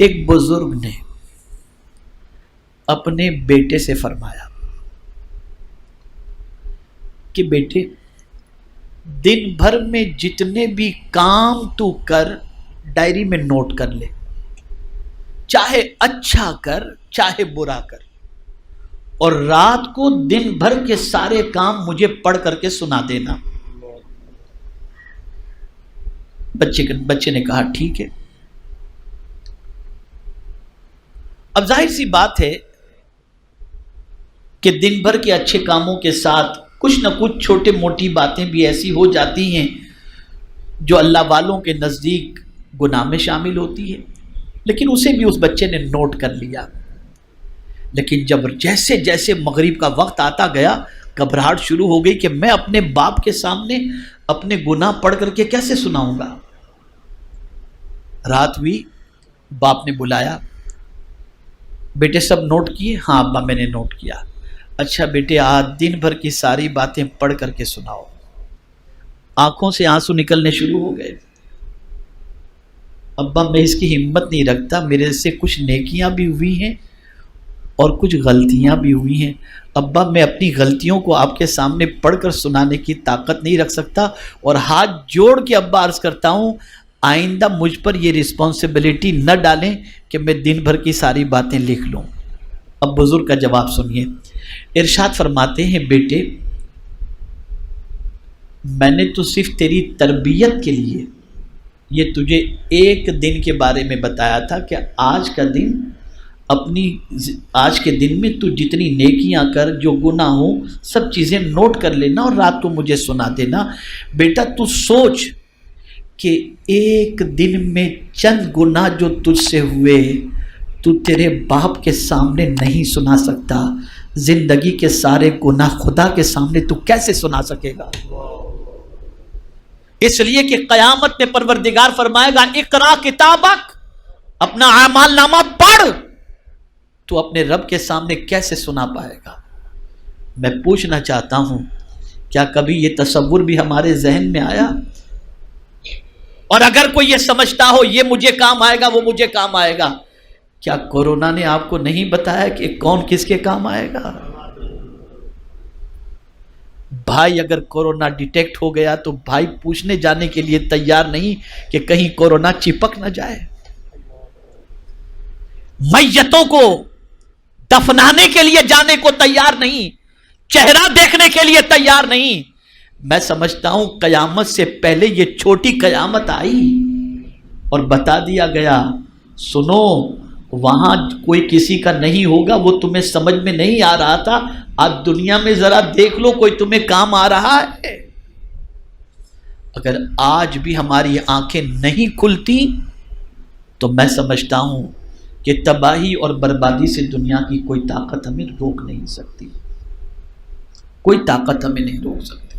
ایک بزرگ نے اپنے بیٹے سے فرمایا کہ بیٹے دن بھر میں جتنے بھی کام تو کر ڈائری میں نوٹ کر لے، چاہے اچھا کر چاہے برا کر، اور رات کو دن بھر کے سارے کام مجھے پڑھ کر کے سنا دینا۔ بچے نے کہا ٹھیک ہے۔ اب ظاہر سی بات ہے کہ دن بھر کے اچھے کاموں کے ساتھ کچھ نہ کچھ چھوٹے موٹی باتیں بھی ایسی ہو جاتی ہیں جو اللہ والوں کے نزدیک گناہ میں شامل ہوتی ہے، لیکن اسے بھی اس بچے نے نوٹ کر لیا۔ لیکن جب جیسے جیسے مغرب کا وقت آتا گیا، گھبراہٹ شروع ہو گئی کہ میں اپنے باپ کے سامنے اپنے گناہ پڑھ کر کے کیسے سناؤں گا۔ رات ہوئی، باپ نے بلایا، بیٹے سب نوٹ کیے؟ ہاں ابا میں نے نوٹ کیا۔ اچھا بیٹے آج دن بھر کی ساری باتیں پڑھ کر کے سناؤ۔ آنکھوں سے آنسو نکلنے شروع ہو گئے۔ ابا میں اس کی ہمت نہیں رکھتا، میرے سے کچھ نیکیاں بھی ہوئی ہیں اور کچھ غلطیاں بھی ہوئی ہیں۔ ابا میں اپنی غلطیوں کو آپ کے سامنے پڑھ کر سنانے کی طاقت نہیں رکھ سکتا، اور ہاتھ جوڑ کے ابا عرض کرتا ہوں آئندہ مجھ پر یہ رسپانسبلٹی نہ ڈالیں کہ میں دن بھر کی ساری باتیں لکھ لوں۔ اب بزرگ کا جواب سنیے، ارشاد فرماتے ہیں بیٹے میں نے تو صرف تیری تربیت کے لیے یہ تجھے ایک دن کے بارے میں بتایا تھا کہ آج کے دن میں تو جتنی نیکیاں کر، جو گناہ ہو سب چیزیں نوٹ کر لینا اور رات کو مجھے سنا دینا۔ بیٹا تو سوچ کہ ایک دن میں چند گناہ جو تجھ سے ہوئے تو تیرے باپ کے سامنے نہیں سنا سکتا، زندگی کے سارے گناہ خدا کے سامنے تو کیسے سنا سکے گا؟ اس لیے کہ قیامت میں پروردگار فرمائے گا اقرا کتابک، اپنا اعمال نامہ پڑھ، تو اپنے رب کے سامنے کیسے سنا پائے گا؟ میں پوچھنا چاہتا ہوں کیا کبھی یہ تصور بھی ہمارے ذہن میں آیا؟ اور اگر کوئی یہ سمجھتا ہو یہ مجھے کام آئے گا وہ مجھے کام آئے گا، کیا کورونا نے آپ کو نہیں بتایا کہ کون کس کے کام آئے گا؟ بھائی اگر کورونا ڈیٹیکٹ ہو گیا تو بھائی پوچھنے جانے کے لیے تیار نہیں کہ کہیں کورونا چپک نہ جائے، میتوں کو دفنانے کے لیے جانے کو تیار نہیں، چہرہ دیکھنے کے لیے تیار نہیں۔ میں سمجھتا ہوں قیامت سے پہلے یہ چھوٹی قیامت آئی اور بتا دیا گیا سنو وہاں کوئی کسی کا نہیں ہوگا، وہ تمہیں سمجھ میں نہیں آ رہا تھا، آج دنیا میں ذرا دیکھ لو کوئی تمہیں کام آ رہا ہے۔ اگر آج بھی ہماری آنکھیں نہیں کھلتی تو میں سمجھتا ہوں کہ تباہی اور بربادی سے دنیا کی کوئی طاقت ہمیں روک نہیں سکتی، کوئی طاقت ہمیں نہیں روک سکتی۔